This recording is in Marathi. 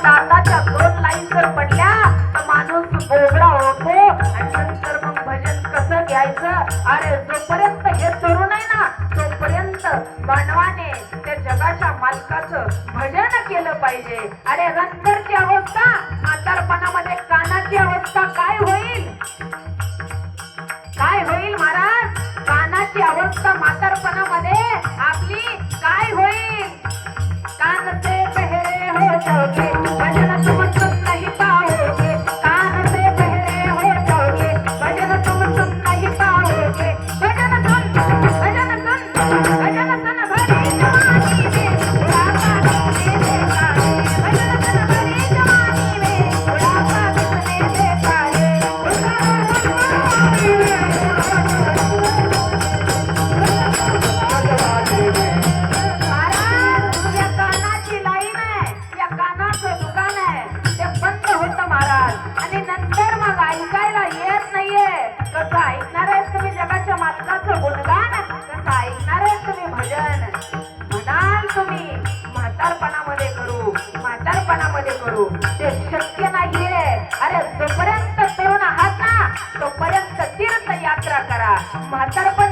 दाताच्या दोन लाईन जर पडल्या तर माणूस बोबडा होतो आणि नंतर मग भजन कसं घ्यायचं. अरे जोपर्यंत हे तरुण आहे ना तोपर्यंत मानवाने त्या जगाच्या मालकाचं भजन केलं पाहिजे. अरे नंतरची अवस्था म्हातारपणामध्ये कानाची अवस्था काय होईल, काय होईल महाराज. कानाची अवस्था म्हातारपणामध्ये आपली काय होईल. कान से बहरे हो जाओगे भजन तुम सुन नहीं पाओगे. कान से बहरे हो जाओगे भजन तुम सुन नहीं पाओगे. भजन सुन भजन सुन भजन सुन भरी जवानी में बुढ़ापा किसने देखा है. भजन सुन भरी जवानी में बुढ़ापा किसने देखा है. आणि नंतर मग ऐकायला येत नाहीये. कसं ऐकणार आहे तुम्ही जगाच्या मालकाचं गुणगान, कसं ऐकणार आहे तुम्ही भजन. म्हणाल तुम्ही म्हातारपणामध्ये करू, म्हातारपणामध्ये करू, ते शक्य नाहीये. अरे जोपर्यंत तरुण आहात ना तोपर्यंत तीर्थयात्रा करा. म्हातारपण